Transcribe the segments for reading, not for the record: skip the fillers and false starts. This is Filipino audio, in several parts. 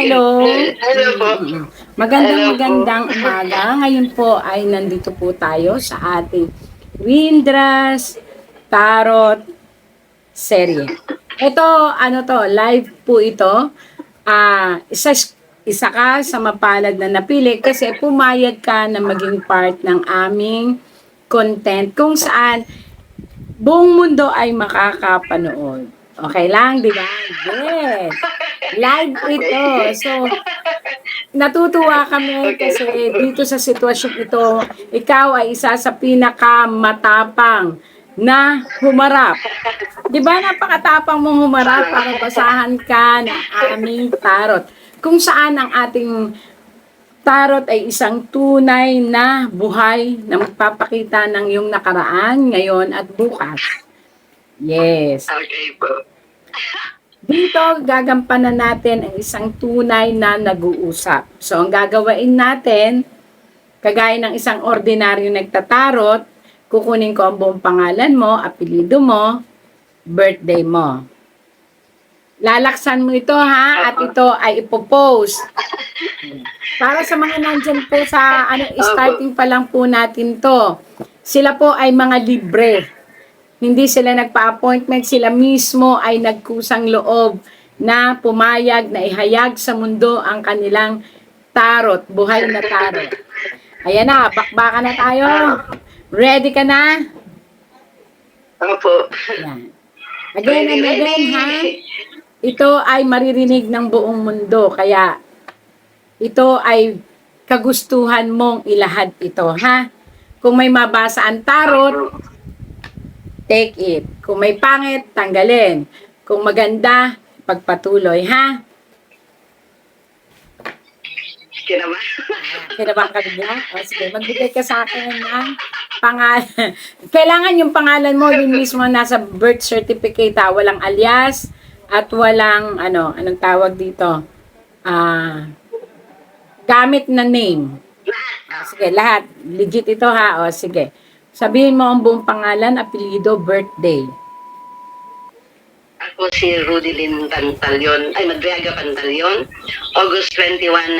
hello. Hello po. Magandang Hello po. magandang umaga. Ngayon po ay nandito po tayo sa ating Windras Tarot serye. Ito, ano to, live po ito. Isa ka sa mapalad na napili kasi pumayag ka na maging part ng aming content kung saan buong mundo ay makakapanood. Okay lang, di ba? Yes. Live ito. So, natutuwa kami Okay. kasi dito sa sitwasyon ito, ikaw ay isa sa pinakamatapang na humarap. Di ba napakatapang mong humarap para basahan ka ng aming tarot. Kung saan ang ating tarot ay isang tunay na buhay na magpapakita ng iyong nakaraan, ngayon at bukas. Yes. Okay po. Dito, gagampanan natin ang isang tunay na nag-uusap. So, ang gagawain natin, kagaya ng isang ordinaryo nagtatarot, kukunin ko ang buong pangalan mo, apelido mo, birthday mo. Lalaksan mo ito ha, at ito ay ipopost. Para sa mga nandyan po sa starting pa lang po natin to, sila po ay mga libre. Hindi sila nagpa-appointment, sila mismo ay nagkusang loob na pumayag na ihayag sa mundo ang kanilang tarot, buhay na tarot. Ayan na, bakbakan na tayo. Ready ka na? Opo. Ayan. Again and again, ha? Ito ay maririnig ng buong mundo, kaya ito ay kagustuhan mong ilahad ito, ha? Kung may mabasa ang tarot, take it. Kung may pangit, tanggalin. Kung maganda, pagpatuloy, ha? Kinabahan. Kinabahan ka bigla? O sige, magbigay ka sa akin ng pangalan. Kailangan yung pangalan mo, yun mismo nasa birth certificate, ha? Walang alias at walang, anong tawag dito? Gamit na name. Sige, lahat. Legit ito, ha? O sige. Sabihin mo ang buong pangalan, apelyido, birthday. Ako si Rudy Lynn Pantalyon, ay Madriaga Pantalyon, August 21,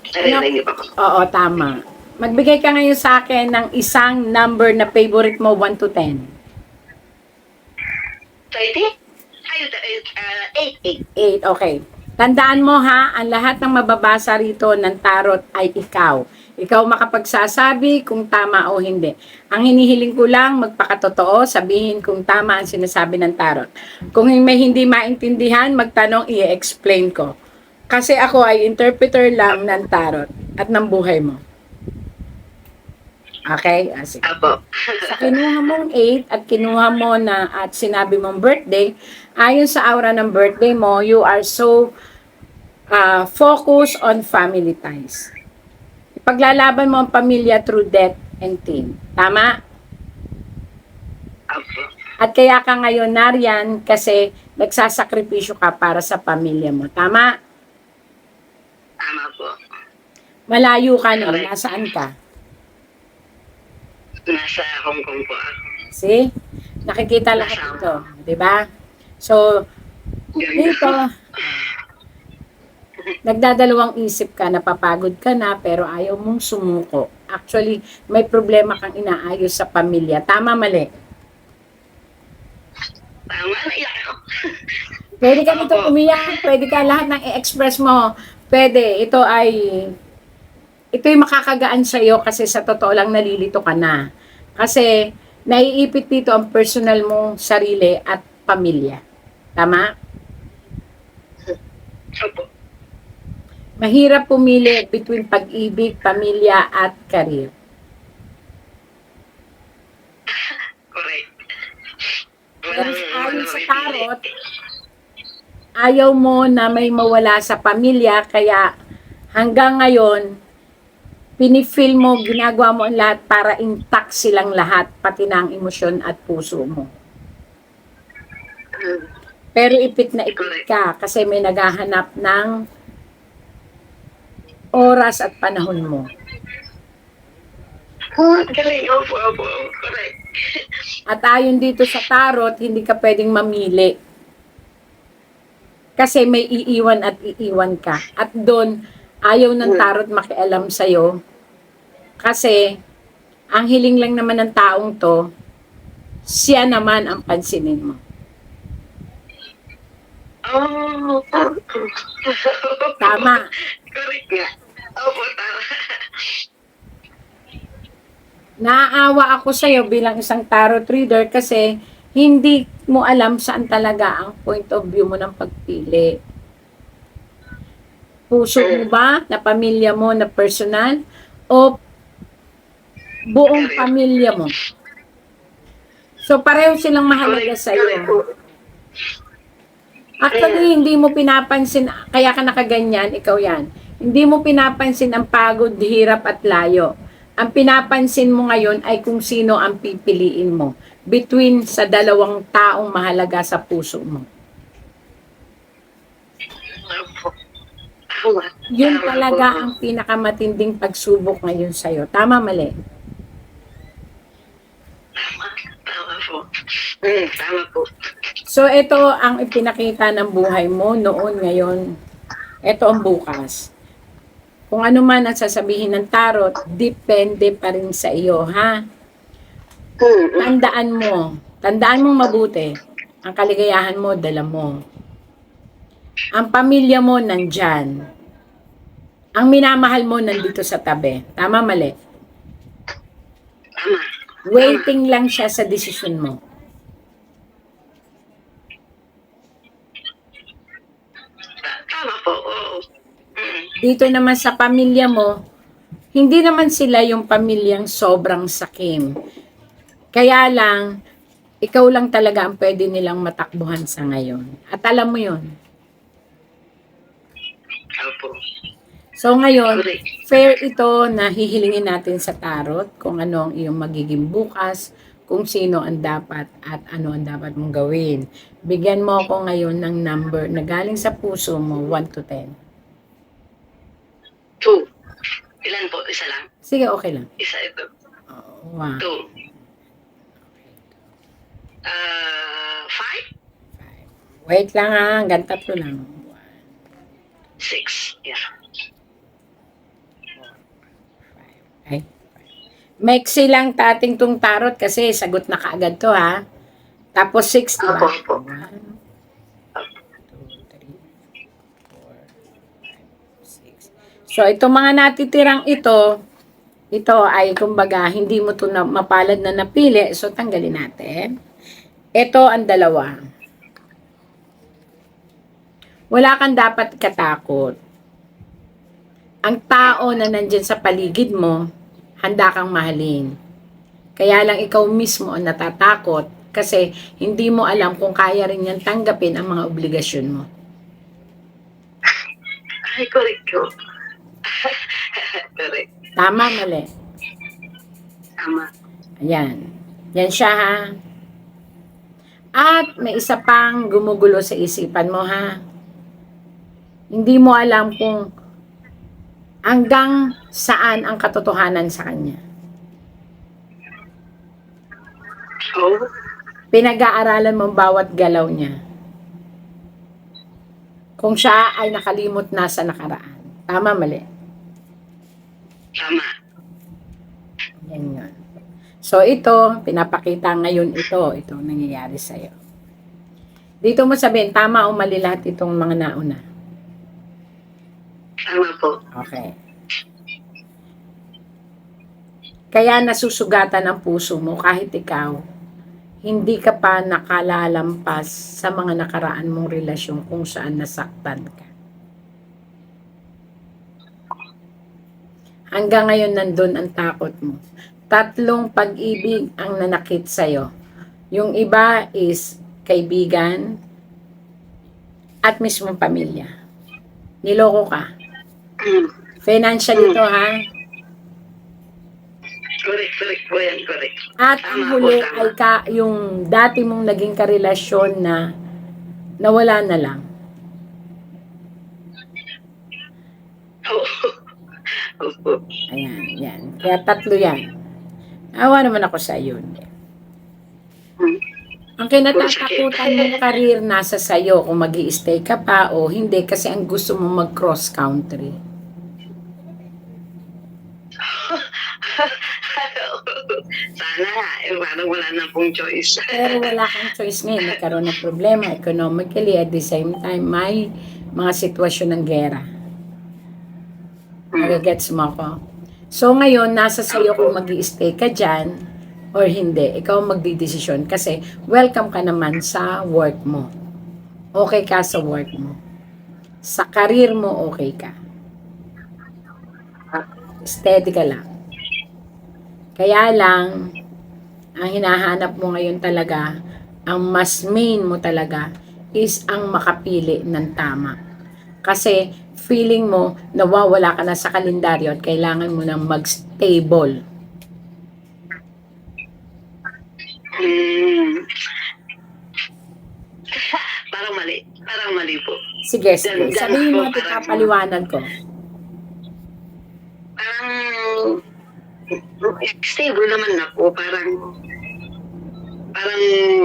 1983. Narinig niyo pa po. Oo, tama. Magbigay ka ngayon sa akin ng isang number na favorite mo, 1 to 10. 30? Ay, 8. 8, okay. Tandaan mo ha, ang lahat ng mababasa rito ng tarot ay ikaw. Ikaw makapagsasabi kung tama o hindi. Ang hinihiling ko lang, magpakatotoo, sabihin kung tama ang sinasabi ng tarot. Kung may hindi maintindihan, magtanong, i-explain ko. Kasi ako ay interpreter lang ng tarot at ng buhay mo. Okay? Sige. Apo. Sa kinuha mong 8 at kinuha mo na at sinabi mong birthday, ayon sa aura ng birthday mo, you are so focused on family ties. Ipaglalaban mo ang pamilya through death and pain. Tama? Apo. At kaya ka ngayon nariyan kasi nagsasakripisyo ka para sa pamilya mo. Tama? Tama po. Malayo ka no? Nasaan ka? Nasa Hong Kong po ako. See? Nakikita lahat ito. Diba? So, dito, nagdadalawang isip ka, napapagod ka na, pero ayaw mong sumuko. Actually, may problema kang inaayos sa pamilya. Tama, mali? Tama na yan. Pwede ka nito umiyak, pwede ka lahat ng i-express mo. Pwede, ito yung makakagaan sa iyo kasi sa totoo lang nalilito ka na. Kasi naiipit dito ang personal mong sarili at pamilya. Tama? Opo. Mahirap pumili between pag-ibig, pamilya at career. Correct. Pero ayon sa tarot, ayaw mo na may mawala sa pamilya, kaya hanggang ngayon, pinifeel mo, ginagawa mo ang lahat para intact silang lahat, pati na ang emosyon at puso mo. Pero ipit na ipit ka kasi may naghahanap ng oras at panahon mo. Galing. Opo. Correct. At ayon dito sa tarot, hindi ka pwedeng mamili. Kasi may iiwan at iiwan ka. At doon, ayaw ng tarot makialam sa'yo. Kasi, ang hiling lang naman ng taong to, siya naman ang pansinin mo. Oh. Tama. Correct nga. Opo, tama. Naaawa ako sa'yo bilang isang tarot reader kasi hindi mo alam saan talaga ang point of view mo ng pagpili. Puso mo ba, na pamilya mo, na personal, o buong pamilya mo? So, pareho silang mahalaga sa'yo. Actually, hindi mo pinapansin, kaya ka nakaganyan, ikaw yan. Hindi mo pinapansin ang pagod, hirap at layo. Ang pinapansin mo ngayon ay kung sino ang pipiliin mo between sa dalawang taong mahalaga sa puso mo. Opo. Tama. Yun Tama talaga po. ang pinakamatinding pagsubok ngayon sa'yo. Tama, mali? Tama po. Tama po. So, ito ang ipinakita ng buhay mo noon, ngayon. Ito ang bukas. Kung ano man ang sasabihin ng tarot, depende pa rin sa iyo, ha? Tandaan mo mabuti. Ang kaligayahan mo, dala mo. Ang pamilya mo, nandyan. Ang minamahal mo, nandito sa tabi. Tama, mali? Tama. Waiting lang siya sa desisyon mo. Tama po. Oo. Dito naman sa pamilya mo, hindi naman sila yung pamilyang sobrang sakim. Kaya lang, ikaw lang talaga ang pwede nilang matakbuhan sa ngayon. At alam mo yun. Opo. So ngayon, Correct. fair ito na hihilingin natin sa tarot kung ano ang iyong magiging bukas, kung sino ang dapat at ano ang dapat mong gawin. Bigyan mo ako ngayon ng number na galing sa puso mo, 1 to 10. 2. Ilan po? Isa lang? Sige, okay lang. Isa ito. Oh, wow. 2. 5? Wait lang ha, hanggang 3 lang. 6. Yeah. Okay. Maiksi lang tating tong tarot kasi sagot na kaagad to ha. Tapos 6, diba? Opo. 1, 2, 3, 4, 5, 6. So, itong mga natitirang ito ay kumbaga hindi mo to na mapalad na napili. So, tanggalin natin. Ito ang dalawa. Wala kang dapat katakot. Ang tao na nandyan sa paligid mo, handa kang mahalin. Kaya lang ikaw mismo ang natatakot kasi hindi mo alam kung kaya rin yan tanggapin ang mga obligasyon mo. Ay, correct po. Correct. Tama, mali? Tama. Ayan. Yan siya ha. At may isa pang gumugulo sa isipan mo ha. Hindi mo alam kung hanggang saan ang katotohanan sa kanya. Oh. Pinag-aaralan mo bawat galaw niya. Kung siya ay nakalimot na sa nakaraan. Tama, mali? Tama. Yan yun. So ito, pinapakita ngayon ito nangyayari sa'yo. Dito mo sabihin, tama o mali lahat itong mga nauna. Tama po. Okay. Kaya nasusugatan ang puso mo kahit ikaw, hindi ka pa nakalalampas sa mga nakaraan mong relasyon kung saan nasaktan ka. Hanggang ngayon nandun ang takot mo. 3 pag-ibig ang nanakit sa'yo. Yung iba is kaibigan at mismong pamilya. Niloko ka. Financial ito ha. Correct po yan, correct. At ang Tama huli po, tama. ay yung dati mong naging karelasyon na nawala na lang. Opo. Ayan, yan. Kaya 3 yan. Awa naman ako sa iyo. Ang kinatatakutan mong career nasa sayo kung mag stay ka pa o hindi kasi ang gusto mo mag-cross country. Sana nga, parang wala na pong choice. Pero wala kang choice ngayon. Nagkaroon ng problema economically at the same time may mga sitwasyon ng gera. Nagagets mo ako? So ngayon, nasa sayo kung mag stay ka dyan or hindi. Ikaw ang magdidesisyon kasi welcome ka naman sa work mo. Okay ka sa work mo. Sa career mo, okay ka. Steady ka lang. Kaya lang, ang hinahanap mo ngayon talaga, ang mas main mo talaga, is ang makapili ng tama. Kasi, feeling mo, nawawala ka na sa kalendaryo at kailangan mo nang mag-stable. Parang mali. Parang mali po. Sige, sige. Sabihin mo at ipapaliwanag ko. Parang stable naman ako. Parang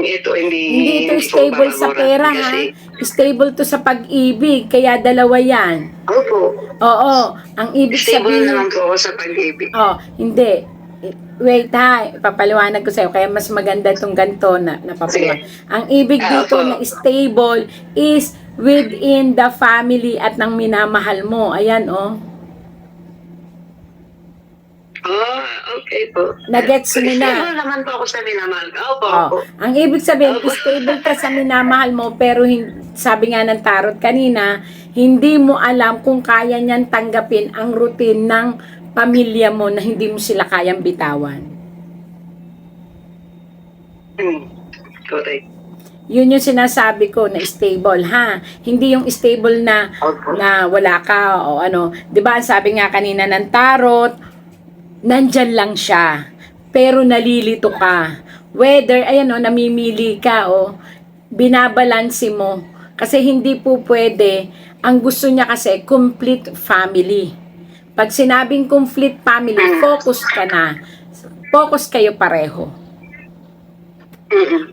ito Hindi ito po stable sa papaboran pera, ha? kasi, Stable to sa pag-ibig, kaya dalawa yan. opo, Oo, ang ibig stable sabihin... naman po ako sa pag-ibig. Oh, hindi. Wait ha, papaliwanag ko sa'yo. Kaya mas maganda itong ganito na napapaliwanag. Ang ibig dito na stable is within the family at ng minamahal mo. Ayan, oh. Oh, okay po. Nagets mo na. Stable naman po ako sa minamahal ko. Opo, Oh, opo. ang ibig sabihin, Opo. stable ka sa minamahal mo, pero sabi nga ng tarot kanina, hindi mo alam kung kaya niyan tanggapin ang routine ng pamilya mo na hindi mo sila kayang bitawan. Correct. Yun yung sinasabi ko na stable, ha? Hindi yung stable na Opo. wala ka o ano. 'Di ba? Sabi nga kanina ng tarot, nandyan lang siya. Pero nalilito ka. Whether, ayan o, namimili ka o, binabalansi mo. Kasi hindi po pwede. Ang gusto niya kasi, complete family. Pag sinabing complete family, focus ka na. Focus kayo pareho.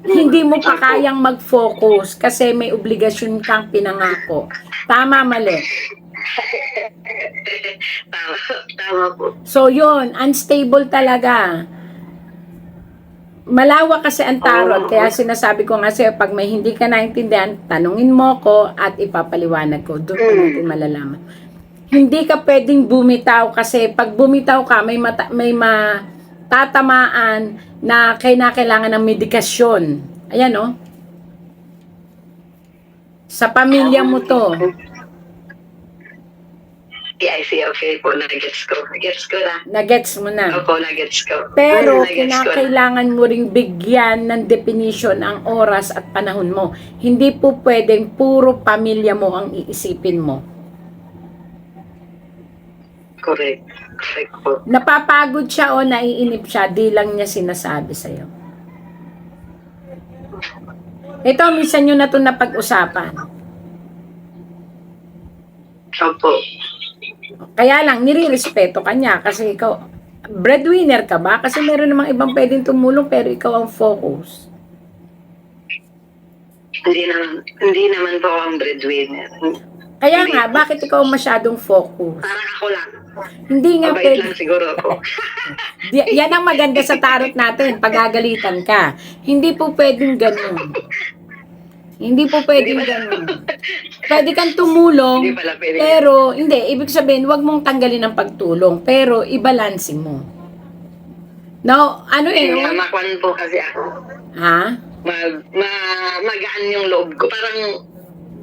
Hindi mo pa kayang mag-focus kasi may obligasyon kang pinangako. Tama, mali. Tama po. So, yun, unstable talaga. Malawak kasi ang tarot, kaya sinasabi ko nga sa'yo, pag may hindi ka naintindihan, tanungin mo ko at ipapaliwanag ko. Doon ko natin malalaman. Hindi ka pwedeng bumitaw kasi pag bumitaw ka, may matatamaan na kailangan ng medikasyon. Ayan, oh. Sa pamilya mo to. Yeah, I see. Okay po. Nagets ko. Nagets ko na. Nagets mo na. Opo, nagets ko. Pero Nagets ko na. kinakailangan mo ring bigyan ng definition ang oras at panahon mo. Hindi po pwedeng puro pamilya mo ang iisipin mo. Correct. Correct po. Napapagod siya o naiinip siya, di lang niya sinasabi sa'yo. Ito, minsan nyo na ito napag-usapan. Opo. Kaya lang, nirirespeto ka niya kasi ikaw, breadwinner ka ba? Kasi meron namang ibang pwedeng tumulong pero ikaw ang focus. Hindi naman po ako ang breadwinner. Kaya Hindi. nga, bakit ikaw masyadong focus? Parang ako lang. Hindi nga Mabait pwede. lang siguro ako. Yan ang maganda sa tarot natin, pagagalitan ka. Hindi po pwedeng ganun. Hindi po pwedeng ganun. Pwede kang tumulong, Hindi pala pwede. pero hindi, ibig sabihin, wag mong tanggalin ang pagtulong, pero ibalansin mo. Now, ano Makwan po kasi ako. Ha? Magaan yung loob ko. Parang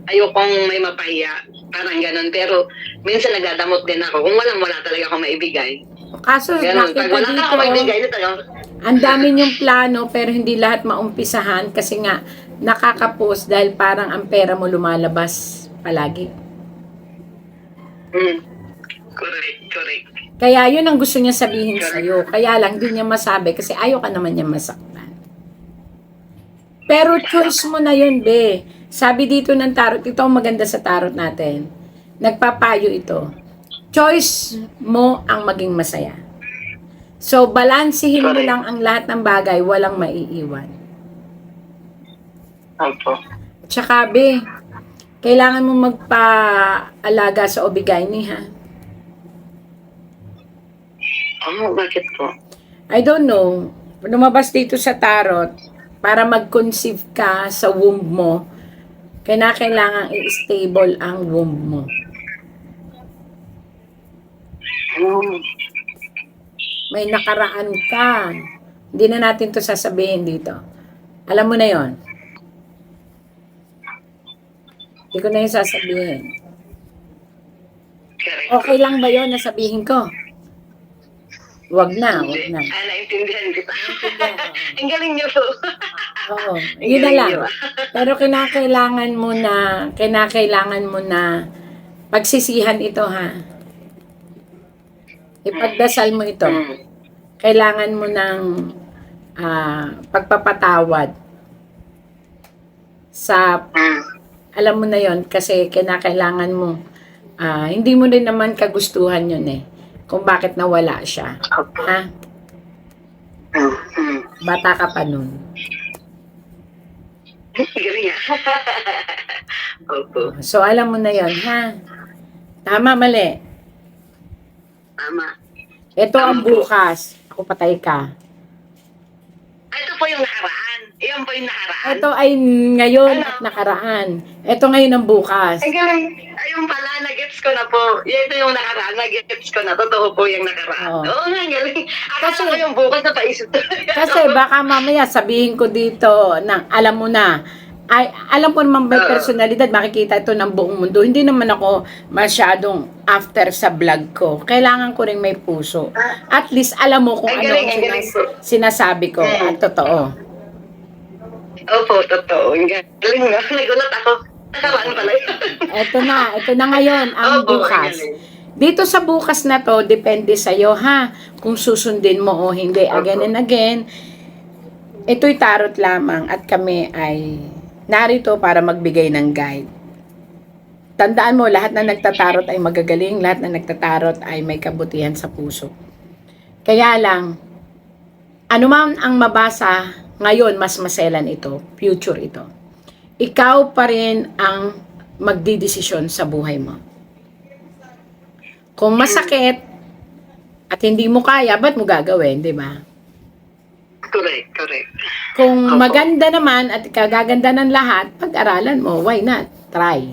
ayokong may mapahiya. Parang ganun. Pero minsan nagdadamot din ako. Kung wala talaga akong maibigay. Kaso, Ganun. nakita Pag wala ka akong maibigay, dito, ito talaga. ang dami niyong plano, pero hindi lahat maumpisahan kasi nga, nakakapos dahil parang ang pera mo lumalabas palagi. Correct. Kaya yun ang gusto niya sabihin sa'yo. Kaya lang, di niya masabi kasi ayaw ka naman niya masaktan. Pero choice mo na yun, be. Sabi dito ng tarot, ito ang maganda sa tarot natin. Nagpapayo ito. Choice mo ang maging masaya. So, balansihin mo Correct. lang ang lahat ng bagay, walang maiiwan. Opo. At saka, be, kailangan mo magpa-alaga sa OB/GYN, ha? Bakit po? I don't know. Lumabas dito sa tarot, para mag-conceive ka sa womb mo, kailangan i-stable ang womb mo. May nakaraan ka. Hindi na natin to sasabihin dito. Alam mo na yon. Hindi ko na yung sasabihin. Correct. Okay lang ba yon na sabihin ko? Wag na, wag na. Naintindihan kita. Naintindihan, oo. Ang galing niyo po. Oo, yun na lang. Pero kinakailangan mo na pagsisihan ito, ha. Ipagdasal mo ito. Kailangan mo ng pagpapatawad sa, alam mo na yon, kasi kinakailangan mo, hindi mo din naman kagustuhan yun eh, kung bakit nawala siya. Ha? Bata ka pa nun. Galing ah. Opo. So, alam mo na yon, ha? Tama, mali. Tama. Ito ang bukas. Ako patay ka. Ito po yung nakaraan. Iyon po yung nakaraan. Ito ay ngayon at nakaraan. Ito ngayon ang bukas. Ang galing. Ayun pala, nag-gets ko na po. Ito yung nakaraan, nag-gets ko na. Totoo po yung nakaraan. Oo. Oo nga, ang galing. Akala Kasi- ko yung bukas na paisip. Kasi baka mamaya sabihin ko dito na alam mo na, ay alam ko naman may personalidad, makikita ito ng buong mundo. Hindi naman ako masyadong after sa vlog ko. Kailangan ko rin may puso. At least alam mo kung Ang ano galing, ang ang galing po. sinasabi ko at totoo. Opo, totoo. Ang galing na. Nagulat ako. Nakaraan pala yun. Ito na ngayon ang Opo, bukas. ang galing. Dito sa bukas na to, depende sa'yo ha, kung susundin mo o hindi. Again and again, ito'y tarot lamang at kami ay narito para magbigay ng guide. Tandaan mo, lahat na nagtatarot ay magagaling, lahat na nagtatarot ay may kabutihan sa puso. Kaya lang, anuman ang mabasa ngayon, mas maselan ito, future ito. Ikaw pa rin ang magdidesisyon sa buhay mo. Kung masakit at hindi mo kaya, ba't mo gagawin, di ba? Correct. Kung Opo. maganda naman at kagaganda ng lahat, pag-aralan mo, why not? Try.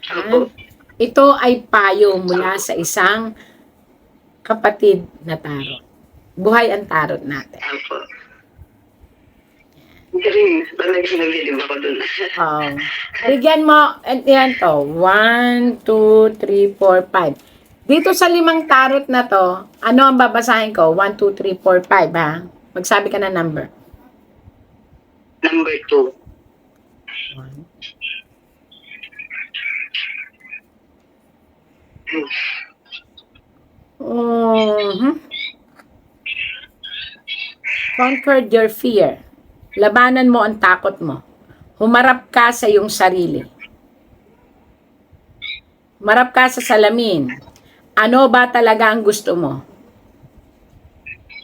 Opo. Ito ay payo mula sa isang kapatid na tarot. Buhay ang tarot natin. Opo. Galing. Talagang nabilib ako dun. Bigyan mo, yan to, 1, 2, 3, 4, 5. Dito sa 5 tarot na to, ano ang babasahin ko? 1, 2, 3, 4, 5, ha? Magsabi ka na number. Number 2. 1. Conquer your fear. Labanan mo ang takot mo. Humarap ka sa iyong sarili. Humarap ka sa salamin. Ano ba talaga ang gusto mo?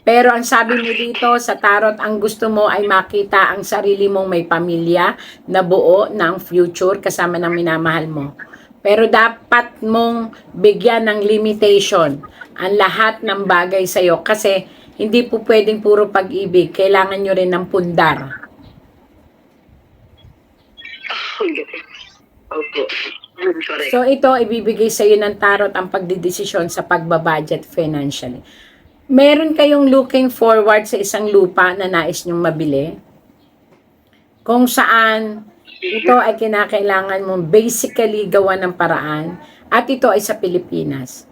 Pero ang sabi mo dito sa tarot, ang gusto mo ay makita ang sarili mong may pamilya na buo ng future kasama ng minamahal mo. Pero dapat mong bigyan ng limitation ang lahat ng bagay sa iyo kasi hindi po pwedeng puro pag-ibig. Kailangan nyo rin ng pundar. Opo. Correct. So ito, ibibigay sa iyo ng tarot ang pagdidesisyon sa pagbabudget financially. Meron kayong looking forward sa isang lupa na nais nyong mabili? Kung saan ito ay kinakailangan mong basically gawa ng paraan at ito ay sa Pilipinas.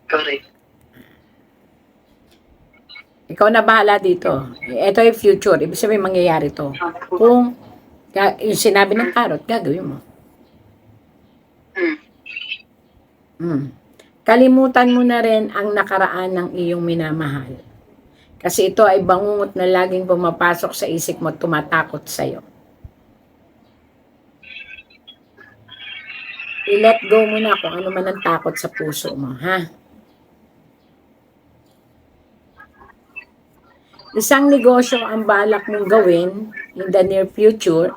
Correct. Ikaw na bahala dito. Ito ay future. Ibig sabihin mangyayari to. Kung yung sinabi ng tarot, gagawin mo. Kalimutan mo na rin ang nakaraan ng iyong minamahal. Kasi ito ay bangungot na laging pumapasok sa isip mo at tumatakot sa'yo. I-let go mo na kung ano man ang takot sa puso mo, ha? isang negosyo ang balak mong gawin in the near future,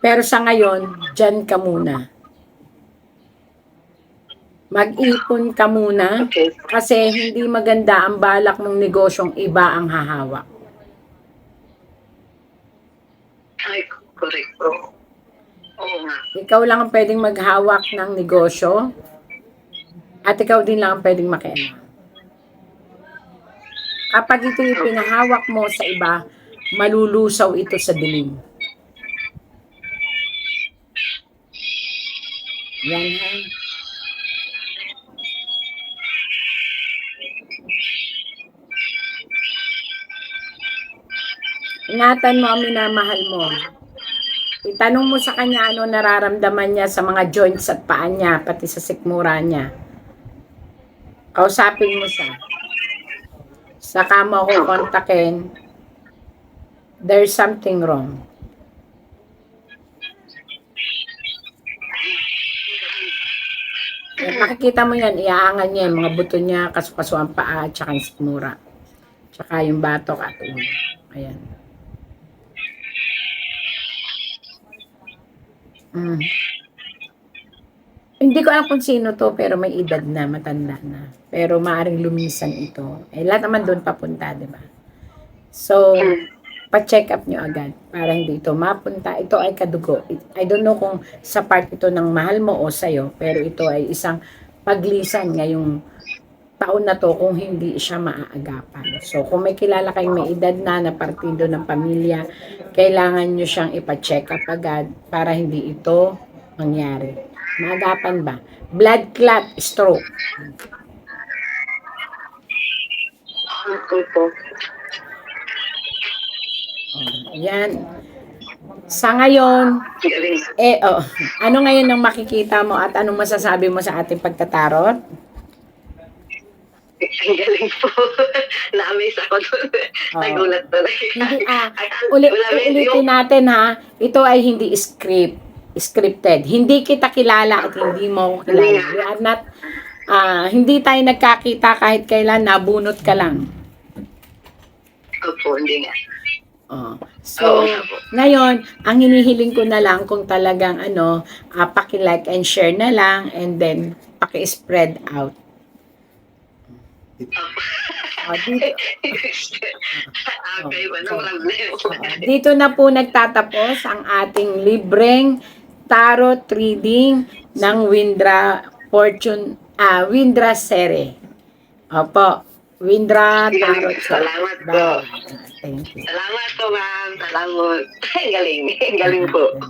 pero sa ngayon, dyan ka muna. Mag-ipon ka muna Okay. kasi hindi maganda ang balak mong negosyong iba ang hahawak. Ay, correct po. Oo nga. Ikaw lang ang pwedeng maghawak ng negosyo at ikaw din lang ang pwedeng makialam. Kapag ito yung pinahawak mo sa iba, malulusaw ito sa dilim. Yan ha. Ingatan mo ang minamahal mo. Itanong mo sa kanya ano nararamdaman niya sa mga joints at paa niya, pati sa sikmura niya. Kausapin mo siya. Saka mo ako kontakin. There's something wrong. Makikita mo yan, iaangan niya yung mga buto niya, kaso-kaso ang paa, at saka yung sikmura. Tsaka yung batok at ulo. Ayan. Hindi ko alam kung sino to, pero may edad na, matanda na. Pero maaring lumisan ito. Eh, lahat naman doon papunta, di ba? So, pa-check up nyo agad para hindi ito mapunta. Ito ay kadugo. I don't know kung sa part ito ng mahal mo o sa'yo, pero ito ay isang paglisan ngayong taon na to kung hindi siya maaagapan. So, kung may kilala kayong may edad na partido ng pamilya, kailangan nyo siyang ipa-check up agad para hindi ito mangyari. Maagapan ba? Blood clot, stroke. Okay po. Yan. Sa ngayon, Galing. ano ngayon ang makikita mo at anong masasabi mo sa ating pagtatarot? Ang galing po. Na-amaze ako doon. Nagulat talaga. Hindi, ulitin natin ha. Ito ay hindi scripted. Hindi kita kilala at hindi mo ako kilala. We are not, hindi tayo nagkakita kahit kailan, nabunot ka lang. Opo, hindi nga. So, ngayon, ang hinihiling ko na lang kung talagang paki-like and share na lang and then paki-spread out. Okay, walang problema. Dito na po nagtatapos ang ating libreng tarot reading ng Windra Sere. Opo, Windra Tarot. Salamat po. Thank you. Salamat po, ma'am. Salamat. Galing. Galing po.